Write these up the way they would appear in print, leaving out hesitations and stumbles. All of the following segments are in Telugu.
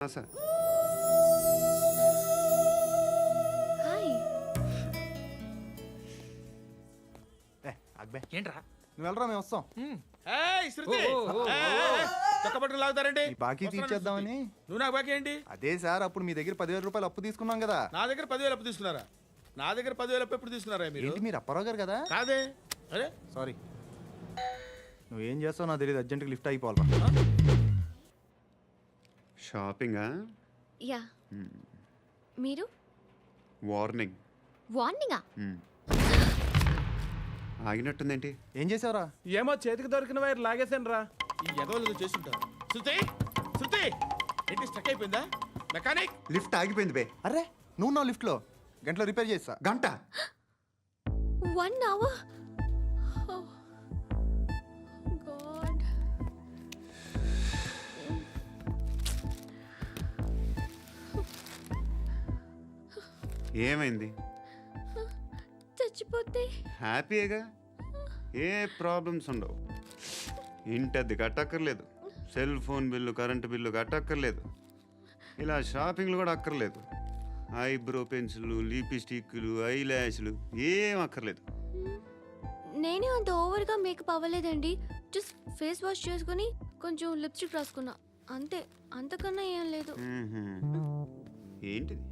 Sir hi. అక్బే ఏంట్రా నువ్వు వెళ్ళరా మేము వస్తాం. చక్కబట్టలు లాగుతారండి ఈ బాకీ తీర్చేద్దామని. నువ్వు నాకు బాకీ ఏంటి? అదే సార్, అప్పుడు మీ దగ్గర 10,000 రూపాయలు అప్పు తీసుకున్నాం కదా. నా దగ్గర 10,000 అప్పు తీసుకున్నారా? నా దగ్గర 10,000 అప్పు ఎప్పుడు తీసుకున్నారా మీరు? ఏంటి మీరు అప్పారావు గారు కదా? కాదే. అరే సారీ, నువ్వేం చేస్తావు నాకు తెలియదు. అర్జెంట్గా లిఫ్ట్ అయిపోవాలి. షాపింగా? యా. మీరు వార్నింగ్. వార్నింగా? ఆగినట్టుందేంటి? ఏం చేసావురా? ఏమో చేతికి దొరికిన వైర్ లాగేసాను రా. ఈ ఎదవలు చేస్తుంటారు. శృతి శృతి ఏంటి స్టక్ అయిపోయిందా? మెకానిక్ లిఫ్ట్ ఆగిపోయింది బే. అరే నువ్వు నా లిఫ్ట్లో గంటలో రిపేర్ చేస్తా. గంట? 1 hour. Oh God. ఏమైంది? చచ్చిపోతే హ్యాపీగా, ఏ ప్రాబ్లమ్స్ ఉండవు. ఇంటద్ది కట్టక్కర్లేదు, cell phone bill, current bill కట్టక్కర్లేదు, ఇలా షాపింగ్లు కూడా అక్కర్లేదు. ఐబ్రో పెన్సిల్, లిప్స్టిక్లు, ఐ ల్యాష్లు ఏం అక్కర్లేదు. నేనే అంత ఓవర్గా మేకప్ అవ్వలేదండి. జస్ట్ ఫేస్ వాష్ చేసుకుని కొంచెం లిప్స్టిక్ రాసుకున్నా అంతే. అంతకన్నా ఏం లేదు. ఏంటిది?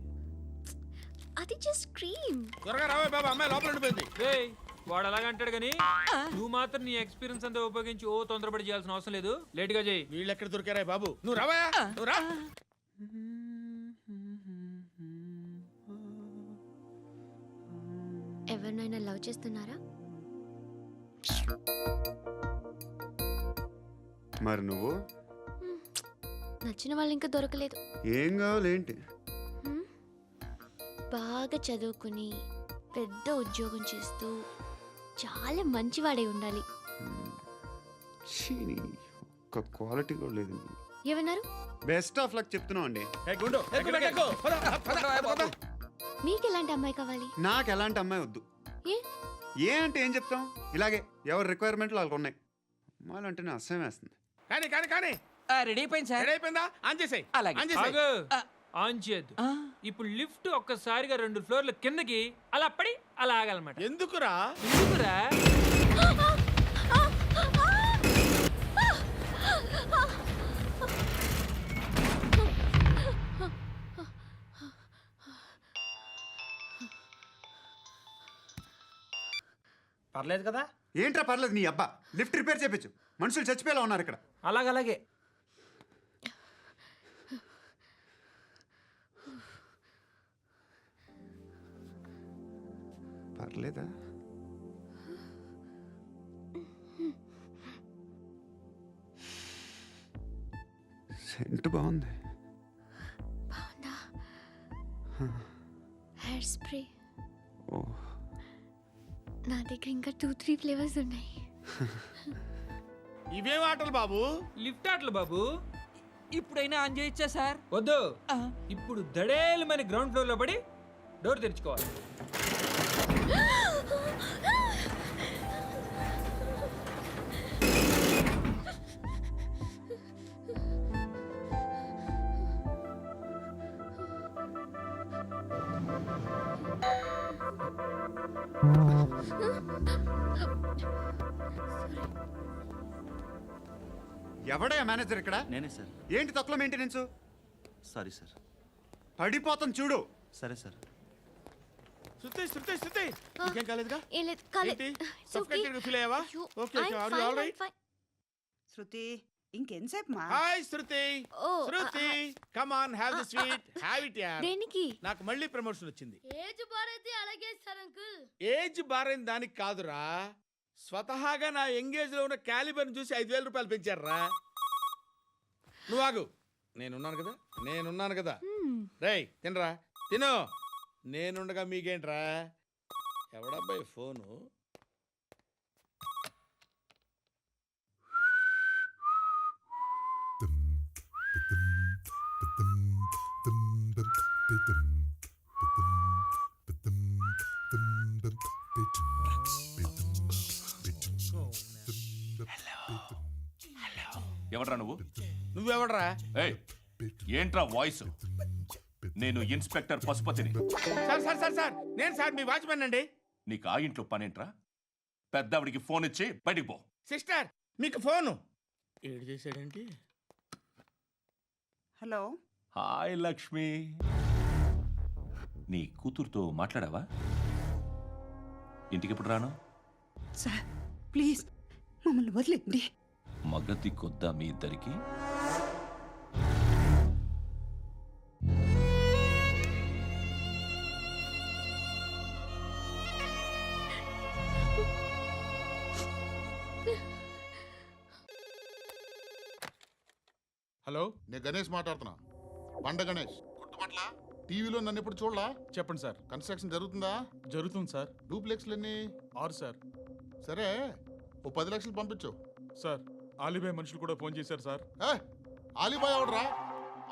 అది జస్ట్ క్రీమ్. త్వరగా రావే బాబా, అమ్మాయి లోపల ఉండిపోయింది. వాడు అలాగంటాడు కానీ నువ్వు మాత్రం నీ ఎక్స్పీరియన్స్ అంతా ఉపయోగించి తొందరపడి చేయాల్సిన అవసరం లేదు. లేట్ గా చేయి. వీళ్ళు ఎక్కడ దొరికారా బాబు? నువ్వు రావా, నువ్వు రా. ఎవరినైనా లవ్ చేస్తున్నారా? మరి నువ్వు? నచ్చిన వాళ్ళు ఇంకా దొరకలేదు. ఏం కావాలేంటి? బాగా చదువుకుని పెద్ద ఉద్యోగం చేస్తూ చాలా మంచివాడే ఉండాలి. ఒక్క క్వాలిటీ కూడా లేదు. ఏమన్నారు? బెస్ట్ ఆఫ్ లక్ చెప్తున్నావు అండి. గుండు ఎక్కు, బెడ్ ఎక్కు. పద, పద, పద. మీకు ఎలాంటి అమ్మాయి కావాలి? నాకు ఎలాంటి అమ్మాయి వద్దు. ఏ అంటే ఏం చెప్తాం, ఇలాగే ఎవరి రిక్వైర్మెంట్లు వాళ్ళకు ఉన్నాయి. అమ్మాయిలు అంటేనే అసహ్యం వేస్తుంది. కానీ కానీ కానీ రెడీ అయిపోయింది సార్. రెడీ అయిపోయిందా? ఆన్ చేసేయ్. అలాగే. ఆన్ చేసేయ్. ఆగు. ఆన్ చేయద్దు. ఇప్పుడు లిఫ్ట్ ఒక్కసారిగా 2 ఫ్లోర్ల కిందకి అలా పడి అలా ఆగాలన్నమాట. ఎందుకురా? ఎందుకురా? పర్లేదు కదా? ఏంట్రా పర్లేదు నీ అబ్బా. లిఫ్ట్ రిపేర్ చేయించు. మనుషులు చచ్చిపోయేలా ఉన్నారు ఇక్కడ. అలాగే. పర్లేదా? సెంట్ బాగుంది. బాగుందా? Hair spray. ఓ, నా దగ్గర ఇంకా 2-3 ఫ్లేవర్స్ ఉన్నాయి. ఇవేం ఆటలు బాబు? లిఫ్ట్ ఆటలు బాబు. ఇప్పుడైనా ఆన్ చేయొచ్చా సార్? వద్దు. ఇప్పుడు దడేలమని గ్రౌండ్ ఫ్లోర్ లో పడి డోర్ తెరుచుకోవాలి. ఎవడయ్యా మేనేజర్ ఇక్కడ? నేనే సార్. ఏంటి తక్కువ మెయింటెనెన్స్? Sorry sir. పడిపోతాం చూడు. సరే సార్. శృతి శృతి శృతి ఇంకేం కాలేదుగా? ఏం లేదు, కాలేదు. ఏంటి? It's okay. Suffocated గా feel అయ్యావా? అయ్యో, Okay, I'm are you fine, all right? I'm fine. శృతి ఇంకెంతసేపు మా hi Shruti. Oh, Shruti come on, have the sweet, have it యార్. దేనికి? నాకు మళ్ళీ ప్రమోషన్ వచ్చింది. ఏజ్ బారైతే అలాగే సార్ అంకుల్. ఏజ్ బారైన దానికి కాదురా, స్వతహాగా నా ఎంగేజ్ లో ఉన్న క్యాలిబర్ చూసి 5,000 రూపాయలు పెంచారా. నువ్వు ఆగు, నేనున్నాను కదా. రేయ్ తినరా, తిను. నేనుండగా మీకేంట్రా? ఎవడబ్బాయి ఫోను? ఎవడ్రా నువ్వు? నువ్వెవడరా? ఏయ్, ఏంట్రా వాయిస్? నేను ఇన్స్పెక్టర్ పశుపతిని. సార్ సార్ సార్ సార్ నేను సార్ మీ వాచ్మెన్ అండి. నీకు ఆ ఇంట్లో పనేంట్రా? పెద్దవిడికి ఫోన్ ఇచ్చి బయటికి పో. సిస్టర్ మీకు ఫోను ఏడు చేశాడేంటి? హలో హాయ్ లక్ష్మి, నీ కూతురుతో మాట్లాడావా? ఇంటికి ఎప్పుడు రాను? సార్ ప్లీజ్ మమ్మల్ని వదిలేండి. మగతి కొద్దా మీ ఇద్దరికి? హలో, నేను గణేష్ మాట్లాడుతున్నా. బండ గణేష్ గుర్తుపట్ల? టీవీలో నన్ను ఎప్పుడు చూడలా? చెప్పండి సార్. కన్స్ట్రక్షన్ జరుగుతుందా? జరుగుతుంది సార్. డూప్లెక్స్లు ఎన్ని? 6 సార్. సరే, ఓ 10 లక్షలు పంపించు. సార్, ఆలిబాయ్ మనుషులు కూడా ఫోన్ చేశారు సార్. ఆలిబాయ్ ఎవడరా?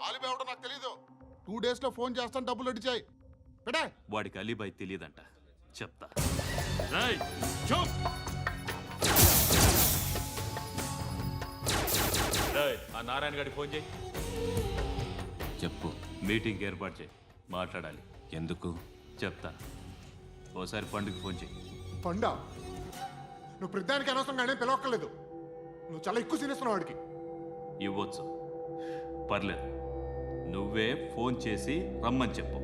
ఆలిబాయ్ ఎవడో నాకు తెలీదు. 2 days లో ఫోన్ చేస్తాను, డబ్బులు అడిచాయి పెట్టే. వాడికి అలీబాయ్ తెలియదంట, చెప్తా. ఆ నారాయణ గారికి ఫోన్ చేయి. చెప్పు. మీటింగ్ ఏర్పాటు చేయి, మాట్లాడాలి. ఎందుకు? చెప్తా. ఓసారి పండుగ ఫోన్ చేయి. పండా, నువ్వు ప్రతిదానికి అనవసరంగానే పిలవక్కర్లేదు. నువ్వు చాలా ఎక్కువ సీనిస్తున్నావు వాడికి. ఇవ్వచ్చు, పర్లేదు. నువ్వే ఫోన్ చేసి రమ్మని చెప్పు.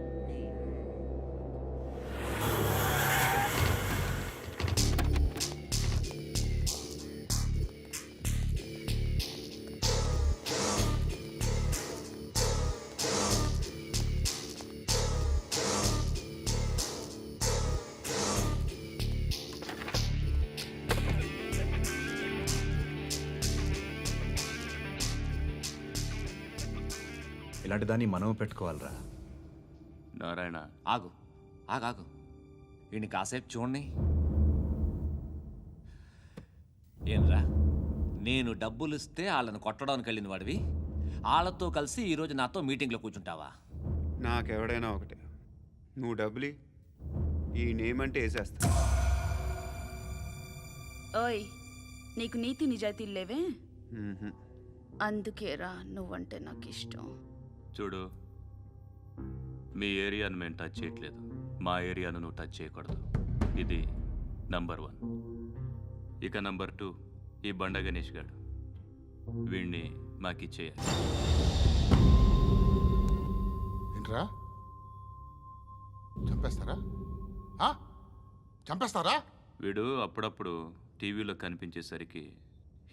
ఇలాంటి దాన్ని మనం పెట్టుకోవాలరా. నారాయణ, ఆగు ఆగాగు, ఈయన కాసేపు చూడండి. ఏంరా, నేను డబ్బులు ఇస్తే వాళ్ళని కొట్టడానికి వెళ్ళిన వాడివి, వాళ్ళతో కలిసి ఈరోజు నాతో మీటింగ్లో కూర్చుంటావా? నాకెవడైనా ఒకటే. నువ్వు డబ్బులి, ఈ నేమ్ అంటే వేసేస్తా. ఓయ్, నీకు నీతి నిజాయితీలు లేవే, మ్మ్హ్మ్. అందుకేరా నువ్వంటే నాకు ఇష్టం. చూడు, మీ ఏరియాను మేము టచ్ చేయట్లేదు, మా ఏరియాను నువ్వు టచ్ చేయకూడదు. ఇది నంబర్ 1. ఇక నంబర్ 2, ఈ బండ గణేష్ గారు, వీణ్ణి మాకిచ్చేయాలి. ఏంట్రా, చంపేస్తారా? చంపేస్తారా? వీడు అప్పుడప్పుడు టీవీలో కనిపించేసరికి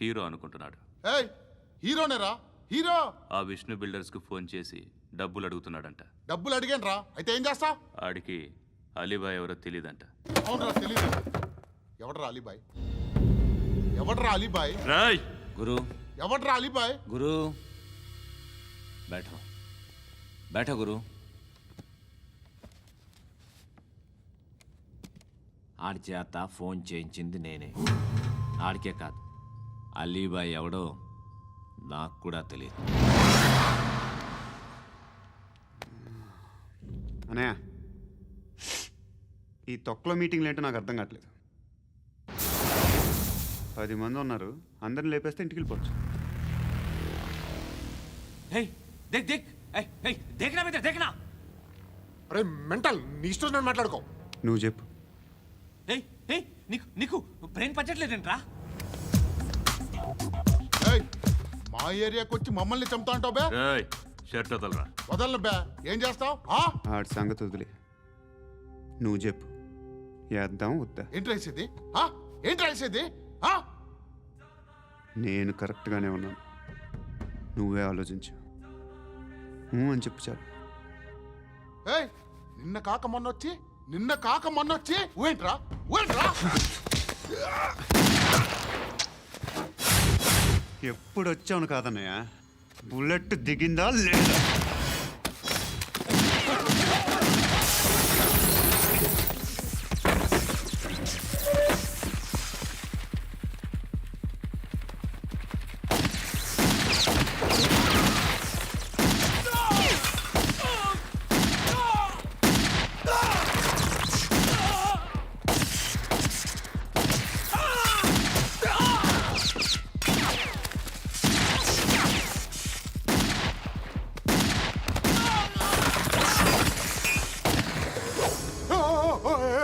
హీరో అనుకుంటున్నాడు. ఏయ్, హీరోనేరా, హీరో. ఆ విష్ణు బిల్డర్స్కు ఫోన్ చేసి డబ్బులు అడుగుతున్నాడంట. డబ్బులు అడిగానురా, అయితే ఏం చేస్తా? ఆడికి అలీబాయ్ ఎవరో తెలీదంట. అవునరా, తెలీదు. ఎవడరా అలీబాయ్? ఎవడరా అలీబాయ్? రాయ్ గురు, ఎవడరా అలీబాయ్? గురు బైఠో, బైఠో గురు. ఆడి చేత ఫోన్ చేయించింది నేనే. ఆడికే కాదు, అలీబాయ్ ఎవడో నాకు కూడా తెలియదు. అనయ్య, ఈ తొక్కలో మీటింగ్లు ఏంటో నాకు అర్థం కావట్లేదు. 10 మంది ఉన్నారు, అందరిని లేపేస్తే ఇంటికి వెళ్ళిపోవచ్చు. హే దేక్ దేక్, హే దేఖ్నా బేటా, దేఖ్నా. అరే మెంటల్, నీ ఇష్టం నేను మాట్లాడుకో. నువ్వు చెప్పు. హే హే, నీకు నీకు బ్రెయిన్ పచ్చట్లేదంట్రా? ఏయ్, మా ఏరియాకి వచ్చి మమ్మల్ని చంపుతా అంటావు బే? రాయ్ షర్ట్ వదలరా. వదలను బే. ఏం చేస్తావు? ఆడి సంగతి వదిలే, నువ్వు చెప్పు. వేద్దాం వద్దా? ఏంటి రాసేది? ఏంటి రాసేది? నేను కరెక్ట్గానే ఉన్నాను, నువ్వే ఆలోచించు. అని చెప్పు చాలు. ఏయ్, నిన్న కాక మొన్నొచ్చి ఊయంట్రా, ఊయంట్రా. ఎప్పుడు వచ్చావును కాదన్నయ్య, బుల్లెట్ దిగిందా లేదా?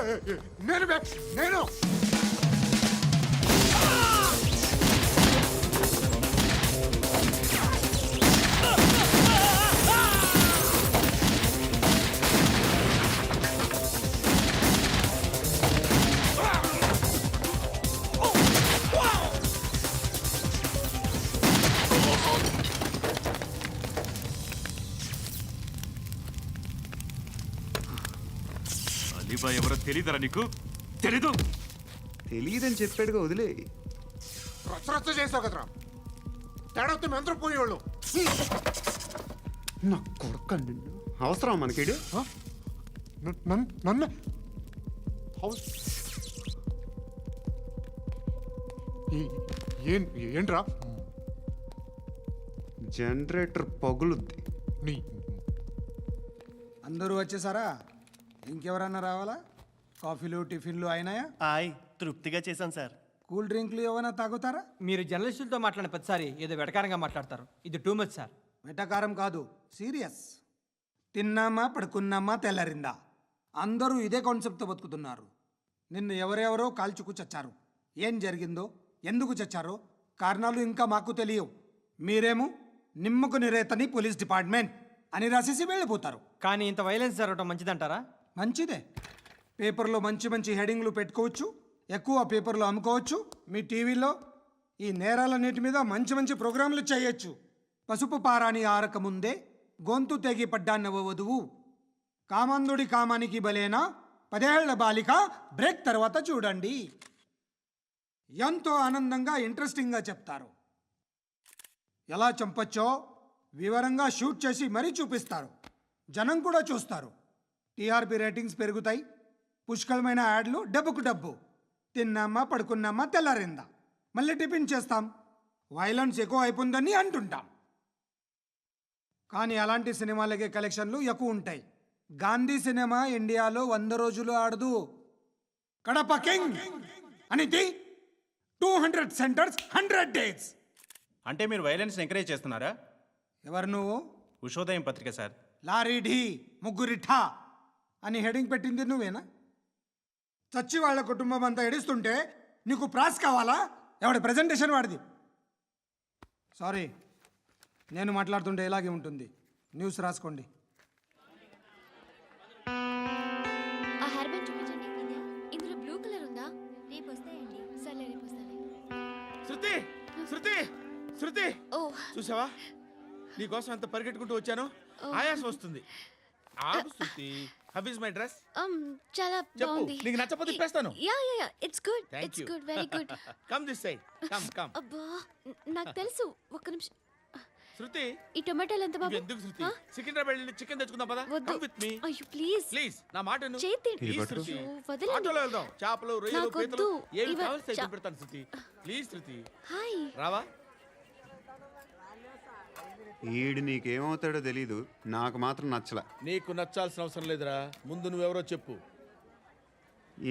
నేను అలీబాయ్ ఎవరో తెలీదరా నీకు? తెలీదు. తెలియదని చెప్పాడుగా, వదిలే. రచ్చ చేసావు కదరా. తేడా వస్తే మెంతరం పోయేవాళ్ళు. నా కొడుక నిన్ను అవసరం మనకిడు. నన్ను ఏంట్రా జనరేటర్ పగులుద్ది. నీ అందరూ వచ్చేసారా? ఇంకెవరన్నా రావాలా? కాఫీలు టిఫిన్లు అయినాయా? తృప్తిగా చేశాను సార్. కూల్ డ్రింక్లు ఏమైనా తాగుతారా? మీరు జర్నలిస్టులతో మాట్లాడిన ప్రతిసారి ఏదో వెటకారంగా మాట్లాడతారు. ఇది టూ మచ్ సార్. వెటకారం కాదు, సీరియస్. తిన్నామా పడుకున్నామా తెల్లరిందా, అందరూ ఇదే కాన్సెప్ట్తో బతుకుతున్నారు. నిన్ను ఎవరెవరో కాల్చుకు చచ్చారు. ఏం జరిగిందో, ఎందుకు చచ్చారో కారణాలు ఇంకా మాకు తెలియవు. మీరేమో నిమ్మకు నిరేతని పోలీస్ డిపార్ట్మెంట్ అని రాసేసి వెళ్ళిపోతారు. కానీ ఇంత వైలెన్స్ జరగడం మంచిదంటారా? మంచిదే. పేపర్లో మంచి మంచి హెడింగ్లు పెట్టుకోవచ్చు, ఎక్కువ పేపర్లు అమ్ముకోవచ్చు. మీ టీవీలో ఈ నేరాలన్నిటి మీద మంచి మంచి ప్రోగ్రాంలు చేయొచ్చు. పసుపు పారాని ఆరక ముందే గొంతు తెగి పడ్డాన్నవ వధువు, కామందుడి కామానికి బలేనా 10 ఏళ్ల బాలిక బ్రేక్ తర్వాత చూడండి. ఎంతో ఆనందంగా ఇంట్రెస్టింగ్గా చెప్తారు. ఎలా చంపచ్చో వివరంగా షూట్ చేసి మరీ చూపిస్తారు. జనం కూడా చూస్తారు. టీఆర్పీ రేటింగ్స్ పెరుగుతాయి. పుష్కలమైన యాడ్లు, డబ్బుకు డబ్బు. తిన్నామా పడుకున్నామా తెల్లారిందా, మళ్ళీ టిఫిన్ చేస్తాం. వైలెన్స్ ఎక్కువ అయిపోయిందని అంటుంటాం. కానీ అలాంటి సినిమాలకే కలెక్షన్లు ఎక్కువ ఉంటాయి. గాంధీ సినిమా ఇండియాలో 100 రోజులు ఆడదు. కడప కింగ్ అనేది 200 సెంటర్స్ 100 డేస్. అంటే మీరు వైలెన్స్ ఎంకరేజ్ చేస్తున్నారా? ఎవరు నువ్వు? ఉషోదయం పత్రిక సార్. లారీ ఢీ ముగ్గురిఠా అని హెడింగ్ పెట్టింది నువ్వేనా? చచ్చి వాళ్ళ కుటుంబం అంతా ఎడుస్తుంటే నీకు ప్రాస్ కావాలా? ఎవడి ప్రజెంటేషన్ వాడిది. సారీ, నేను మాట్లాడుతుంటే ఇలాగే ఉంటుంది. న్యూస్ రాసుకోండి. ఆ హెయిర్ బ్యాండ్ చూపించండి. ఇందులో బ్లూ కలర్ ఉందా? రేపు వస్తాయండి. సర్లే, రేపు వస్తాలే. శృతి శృతి శృతి, ఓ చూసావా నీకోసం ఎంత పరిగెట్టుకుంటూ వచ్చాను. ఆయాసం వస్తుంది. ఆగు Shruti. How is my dress? చాలా చెప్పు. బాగుంది. నీకు నచ్చకపోతే తిప్పేస్తాను. Yeah yeah yeah, it's good. Thank it's you. Good, very good. Come this side. Come అబ్బా, నాకు తెలుసు. ఒక్క నిమిషం. శృతి, ఈ టొమాటోలు ఎంత బాబు? ఎందుకు శృతి? సికింద్రాబాద్ వెళ్ళి చికెన్ తెచ్చుకుందాం పదా. వద్దు. కమ్ విత్ మీ అయ్యో ప్లీజ్ ప్లీజ్. నా మాట విను. చేతి ప్లీజ్ పట్టు. శృతి. వదలండి. ఆటోలో వెళ్దాం. చేపలు, రొయ్యలు, నాకు పీతలు వద్దు. ఏమి ఇవ- కావాలి చా- పెడతాను శృతి. Please Shruti. హాయ్. రావా? ఈడు నీకేమవుతాడో తెలీదు, నాకు మాత్రం నచ్చలా. నీకు నచ్చాల్సిన అవసరం లేదురా. ముందు నువ్వెవరో చెప్పు.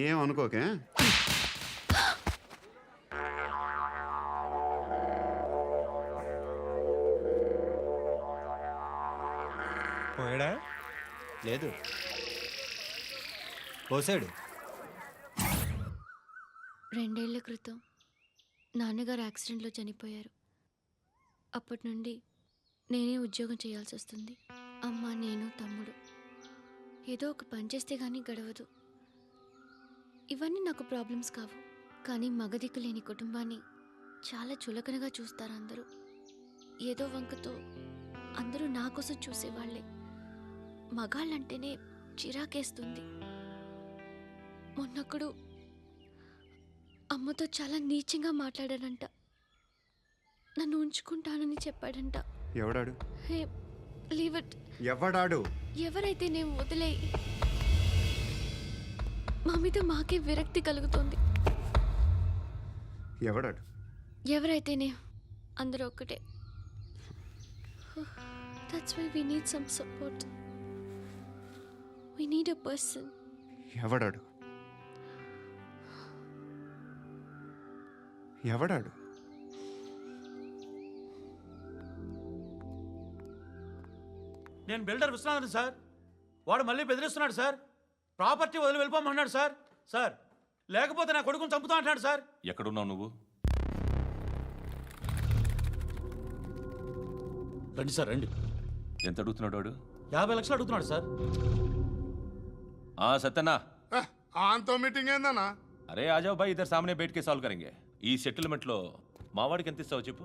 ఏం అనుకోకే. పోయాడా? లేదు, పోసాడు. 2 ఏళ్ల క్రితం నాన్నగారు యాక్సిడెంట్లో చనిపోయారు. అప్పటి నుండి నేనే ఉద్యోగం చేయాల్సి వస్తుంది. అమ్మ, నేను, తమ్ముడు. ఏదో ఒక పని చేస్తే కానీ గడవదు. ఇవన్నీ నాకు ప్రాబ్లమ్స్ కావు. కానీ మగదిక్కు లేని కుటుంబాన్ని చాలా చులకనగా చూస్తారు అందరూ. ఏదో వంకతో అందరూ నా కోసం చూసేవాళ్లే. మగాళ్ళంటేనే చిరాకేస్తుంది. మొన్నొక్కడు అమ్మతో చాలా నీచంగా మాట్లాడాడంట. నన్ను ఉంచుకుంటానని చెప్పాడంట. ఎవడాడు? హే, లీవ్ ఇట్. ఎవడాడు? ఎవరైతే నేను వదిలే. మా మీద మాకే విరక్తి కలుగుతుంది. ఎవడాడు? ఎవరైతేనే అందరూ ఒక్కటే. That's why we need some support. We need a person. ఎవడాడు? ఎవడాడు? నేను బిల్డర్ విశ్వనాథన్ సార్. వాడు మళ్ళీ బెదిరిస్తున్నాడు సార్. ప్రాపర్టీ వదిలి వెళ్ళిపోమన్నాడు సార్. సార్ లేకపోతే నా కొడుకుని చంపుతా అంటాడు సార్. ఎక్కడున్నావు నువ్వు? రండి సార్ రండి. ఎంత అడుగుతున్నాడు వాడు? 50 లక్షలు అడుగుతున్నాడు సార్. సత్యన్నా, ఆంతో మీటింగ్ ఏందన్నా? అరే ఆజావ్ భాయ్, ఇద్దరు సామనే బయటకే సాల్వ్ కరెంగే. ఈ సెటిల్మెంట్ లో మావాడికి ఎంత ఇస్తావు చెప్పు.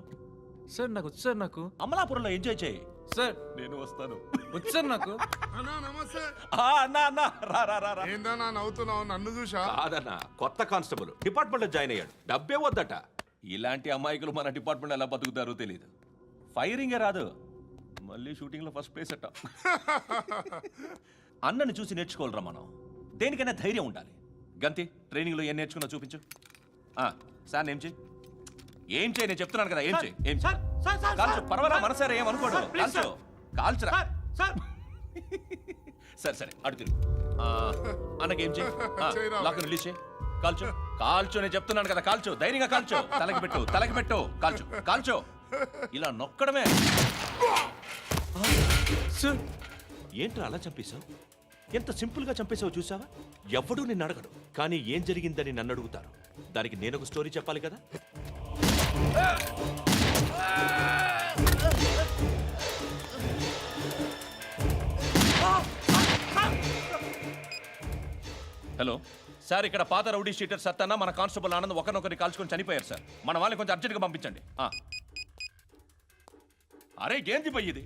సార్ నాకు వచ్చు సార్. నాకు అమలాపురంలో ఎంజాయ్ చేయి సార్. నేను వస్తాను. వచ్చు సార్ నాకు. అన్నా నమస్తే. అన్నా అన్నా రా రా రా రా. ఏందన్నా నవ్వుతున్నావు? నన్ను చూసా? కాదన్నా, కొత్త కానిస్టేబుల్ డిపార్ట్మెంట్ లో జాయిన్ అయ్యాడు. డబ్బే వద్దట. ఇలాంటి అమాయకులు మన డిపార్ట్మెంట్ ఎలా బతుకుతారో తెలియదు. ఫైరింగే రాదు, మళ్ళీ షూటింగ్ లో ఫస్ట్ ప్లేస్ అట్ట. అన్నని చూసి నేర్చుకోవాలరా మనం. దేనికైనా ధైర్యం ఉండాలి. గంతి, ట్రైనింగ్ లో ఏం నేర్చుకున్నా చూపించు. సార్ ఏం చేయి, ఏం చేయి, నేను చెప్తున్నాను కదా. ఏం చేయి, ఏం చేయి. కాల్చు, పర్వాలా, మనసారా ఏం అనుకోడు. కాల్చు, కాల్చురా. సరే సరే, అడు తిరుగు. అన్నకేం చేయి, లాక్ రిలీజ్ చేయి. కాల్చు, కాల్చు, నేను చెప్తున్నాను కదా. కాల్చు, ధైర్యంగా కాల్చు. తలకి పెట్టు, తలకి పెట్టు. కాల్చు, కాల్చు. ఇలా నొక్కడమే. ఏంట్రా అలా చంపేశావు? ఎంత సింపుల్ గా చంపేశావు చూసావా? ఎవడూ నిన్ను అడగడు, కానీ ఏం జరిగిందని నన్ను అడుగుతారు. దానికి నేను ఒక స్టోరీ చెప్పాలి కదా. హలో సార్, ఇక్కడ పాత రౌడీ షీటర్ సత్తన్న, మన కానిస్టేబుల్ ఆనంద్ ఒకరినొకరిని కాల్చుకొని చనిపోయారు సార్. మన వాళ్ళని కొంచెం అర్జెంట్గా పంపించండి. అరే ఏంది పోయి ఇది?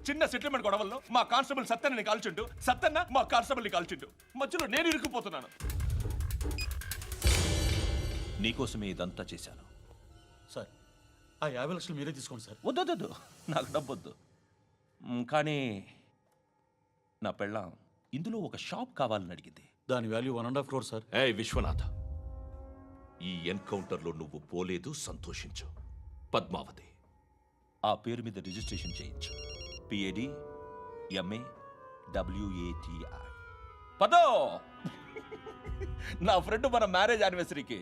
చిన్న సెటిల్మెంట్ గొడవల్లో మా కానిస్టేబుల్ సత్తన్నని కాల్చుంటూ, సత్తన్న మా కానిస్టేబుల్ని కాల్చుంటూ, మధ్యలో నేను ఇరుక్కుపోతున్నాను. నీకోసమే ఇదంతా చేశాను సార్. ఆ 50 లక్షలు మీరే తీసుకోండి సార్. వద్దొద్దు, నాకు డబ్బొద్దు. కానీ నా పెళ్ళాం ఇందులో ఒక షాప్ కావాలని అడిగింది. దాని వాల్యూ 1.5 crore సార్. ఏ విశ్వనాథ, ఈ ఎన్కౌంటర్లో నువ్వు పోలేదు, సంతోషించు. పద్మావతి ఆ పేరు మీద రిజిస్ట్రేషన్ చేయించు. PAD MA WATI. పదో, నా ఫ్రెండ్ మన మ్యారేజ్ యానివర్సరీకి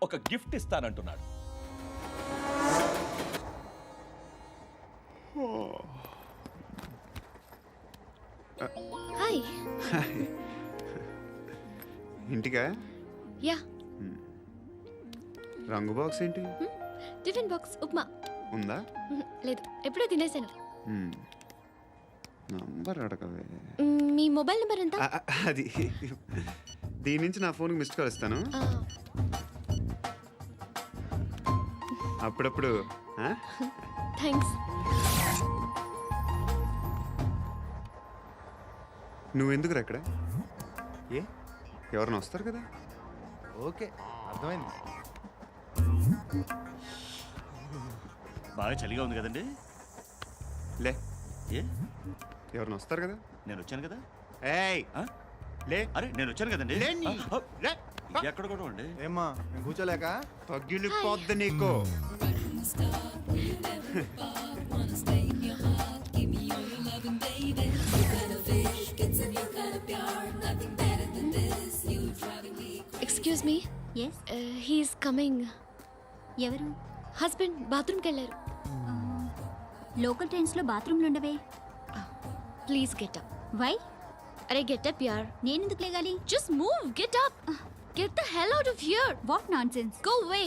ఒక గిఫ్ట్ ఇస్తానంటున్నాడు. హాయ్. ఇంటికా? యా. రంగు బాక్స్ ఏంటి? Tiffin box upma. ఉందా? లేదు, ఎప్పుడో తినేసాను. నంబర్ అడగవే. మీ మొబైల్ నెంబర్ ఎంత? అది దీని నుంచి నా ఫోన్కి మిస్డ్ కాల్ ఇస్తాను. అప్పుడప్పుడు. థ్యాంక్స్. నువ్వెందుకురా ఇక్కడ? ఏ ఎవరైనా వస్తారు కదా. ఓకే, అర్థమైంది. బాగా చలిగా ఉంది కదండి. లే, ఏ ఎవరైనా వస్తారు కదా. నేను వచ్చాను కదా. ఏయ్ లే. అరే నేను వచ్చాను కదండి. లే నీ. లే. ఎక్కడ కూడా ఉండి. ఏమ్మా నేను కూర్చోలేక? తగ్గిలిపోద్ది నీకు. Excuse me. Yes. He's coming. ఎవరు? హస్బెండ్ బాత్రూమ్కి వెళ్ళారు. లోకల్ ట్రైన్స్లో బాత్రూమ్లు ఉండవే. Please get up. వై? అరే గెట్ అప్ యార్. నేనెందుకు లేగాలి? Just move, get up. Get the hell out of here. What nonsense? Go away.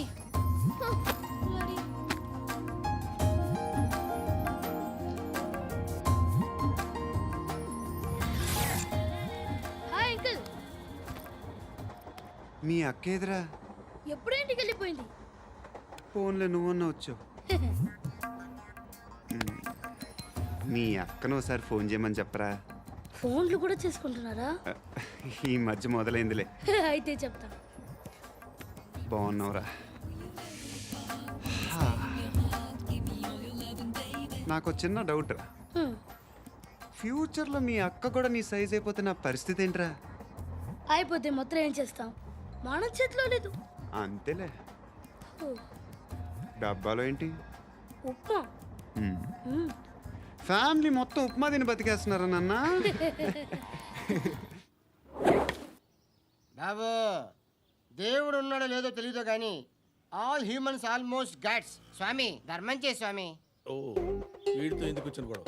Hi uncle. మీ అక్క ఎదురా? ఎప్పుడు ఇంటికి వెళ్ళిపోయింది? ఫోన్లో నువ్వన్నా వచ్చావు. మీ అక్కను ఒకసారి ఫోన్ చేయమని చెప్పరా. ఫోన్లు కూడా చేసుకుంటున్నారా? ఈ మధ్య మొదలైందిలే. అయితే చెప్తా. బాగున్నావురా? నాకు చిన్న డౌట్ రా. ఫ్యూచర్లో మీ అక్క కూడా నీ సైజ్ అయిపోతే నా పరిస్థితి ఏంట్రా? అయిపోతే మొత్తం ఏం చేస్తాం? మన చేతిలో లేదు. అంతేలే. డబ్బాలో ఏంటి? ఉప్మా. ఫ్యామిలీ మొత్తం ఉప్మా తిని బతికేస్తున్నారా నాన్న? బాబు, దేవుడు ఉన్నాడో లేదో తెలియదు కానీ ఆల్ హ్యూమన్స్ ఆల్మోస్ట్ గాడ్స్. స్వామి ధర్మం చే స్వామి. ఓ, వీడితో ఎందుకు వచ్చిన గొడవ?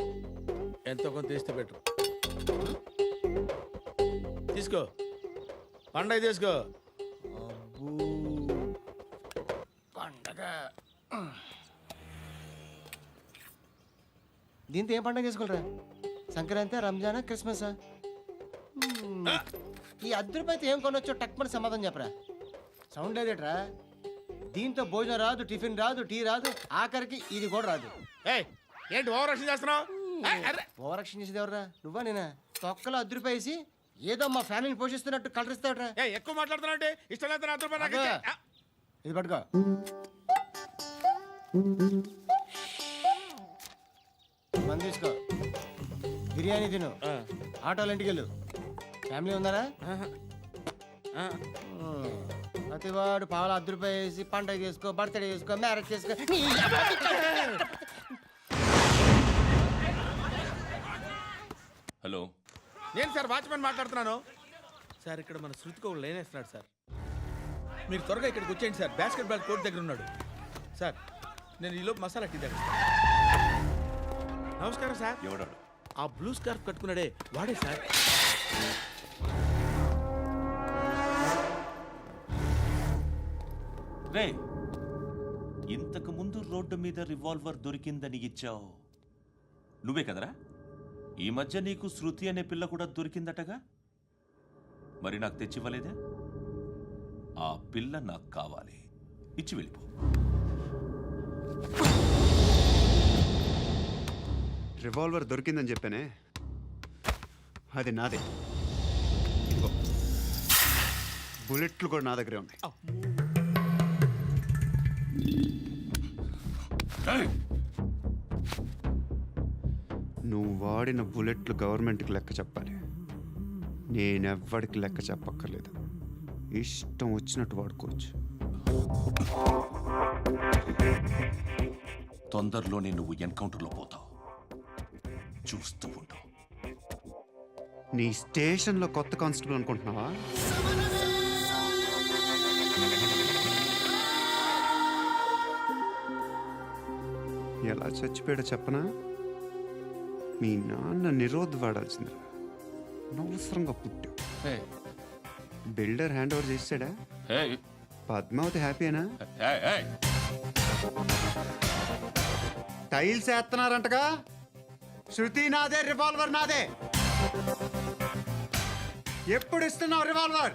ఎంతో కొంత తీస్తే పెట్టు. తీసుకో, పండగ తీసుకో. దీంతో ఏం పండుగ చేసుకోలేరా? సంక్రాంతి, రంజానా, క్రిస్మసా? ఈ రూపాయలతో ఏం కొనొచ్చో టక్మని సమాధానం చెప్పరా. సౌండ్ లేదేట్రా? దీంతో భోజనం రాదు, టిఫిన్ రాదు, టీ రాదు, ఆఖరికి ఇది కూడా రాదు. ఏయ్, ఏంటి ఓవర్ రక్షణ చేస్తున్నావు? ఓవరాక్షన్ చేసేది ఎవరా? నువ్వా నేనా? తొక్కలో రూపాయి వేసి ఏదో మా ఫ్యామిలీని పోషిస్తున్నట్టు కలరిస్తావుట్రా. ఎక్కువ మాట్లాడుతున్నావు అంటే ఇష్టం లేదు రూపాయలు నాకు ఇచ్చే. ఇది పట్టుకో. మంది తీసుకో, బిర్యానీ తిను, ఆటోలు ఇంటికి వెళ్ళు. ఫ్యామిలీ ఉన్నారా? ప్రతివాడు పావులు రూపాయి వేసి పండగ చేసుకో, బర్త్డే చేసుకో, మ్యారేజ్ చేసుకో. హలో, నేను సార్ వాచ్మెన్ మాట్లాడుతున్నాను సార్. ఇక్కడ మన శృతికి ఒక లైన్ వేస్తున్నాడు సార్. మీరు త్వరగా ఇక్కడికి వచ్చేయండి సార్. బాస్కెట్ బాల్ కోర్ట్ దగ్గర ఉన్నాడు సార్. నేను ఈలోపు మసాలా టీ దగ్గర. నమస్కారం సార్. ఎవడాడు? ఆ బ్లూ స్కార్ఫ్ కట్టుకున్నాడే వాడే సార్. రే, ఇంతకు ముందు రోడ్డు మీద రివాల్వర్ దొరికిందని ఇచ్చావు నువ్వే కదరా? ఈ మధ్య నీకు శృతి అనే పిల్ల కూడా దొరికిందటగా? మరి నాకు తెచ్చివ్వలేదే? ఆ పిల్ల నాకు కావాలి, ఇచ్చి వెళ్ళిపో. రివాల్వర్ దొరికిందని చెప్పానే, అది నాదే. ఇదిగో, బుల్లెట్లు కూడా నా దగ్గరే ఉన్నాయి. నువ్వు వాడిన బుల్లెట్లు గవర్నమెంట్కి లెక్క చెప్పాలి. నేనెవ్వడికి లెక్క చెప్పక్కర్లేదు. ఇష్టం వచ్చినట్టు వాడుకోవచ్చు. తొందరలోనే నువ్వు ఎన్కౌంటర్లో పోతావు, చూస్తూ ఉంటావు. నీ స్టేషన్లో కొత్త కానిస్టేబుల్ అనుకుంటున్నావా? ఎలా చచ్చిపోయాడో చెప్పనా? మీ నాన్న నిరోధ్ వాడాల్సిందిరా. అనవసరంగా పుట్టావు. బిల్డర్ హ్యాండ్ ఓవర్ చేసాడా? పద్మావతి హ్యాపీనా? టైల్స్ వేస్తున్నారంటగా? శృతి నాదే, రివాల్వర్ నాదే. ఎప్పుడు ఇస్తున్నావు రివాల్వర్?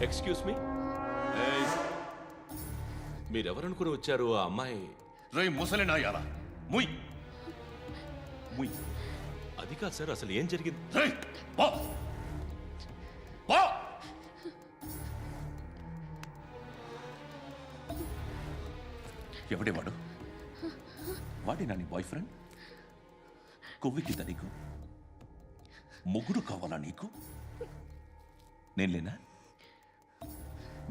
ఎక్స్క్యూజ్ మీ, మీరెవరనుకుని వచ్చారు? ఆ అమ్మాయి రే ముసలి నాయాల, ముయ్ ముయ్. అది కాదు సార్, అసలు ఏం జరిగింది? రేయ్, పో. పో. ఎవడేవాడు? వాడేనా నీ బాయ్ ఫ్రెండ్? కొవ్వికింద నీకు? మొగుడు కావాలా నీకు? నేను లేనా?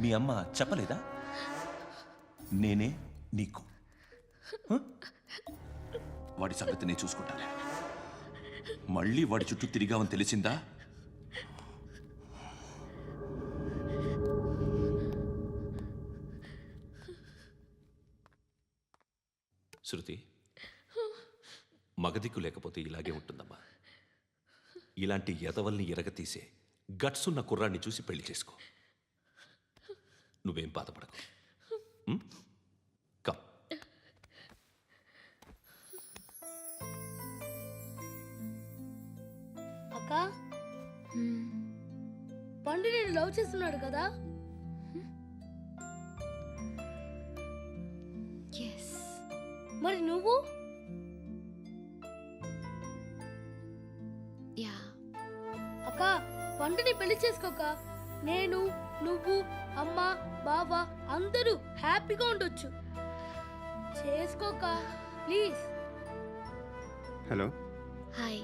మీ అమ్మ చెప్పలేదా? నేనే నీకు. వాడి సంగతి నేను చూసుకుంటాను. మళ్ళీ వాడి చుట్టూ తిరిగావని తెలిసిందా? శృతి, మగదిక్కు లేకపోతే ఇలాగే ఉంటుందమ్మా. ఇలాంటి ఎదవల్ని ఎరగతీసే గట్స్ ఉన్న కుర్రాన్ని చూసి పెళ్లి చేసుకో. నువ్వేం బాధపడకు. కమ్. అక్క, పండు నేను లవ్ చేస్తున్నాడు కదా? మరి నువ్వు? యా. అక్క, పండుని పెళ్లి చేసుకోక నేను, నువ్వు, అమ్మ, బావ అందరూ హ్యాపీగా ఉండొచ్చు. చేసుకోక ప్లీజ్. హలో. హాయ్.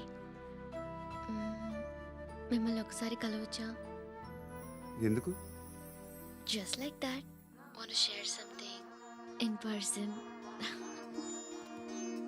మిమ్మల్ని ఒకసారి కలవచ్చా? ఎందుకు? Just like that. Want to share something in person.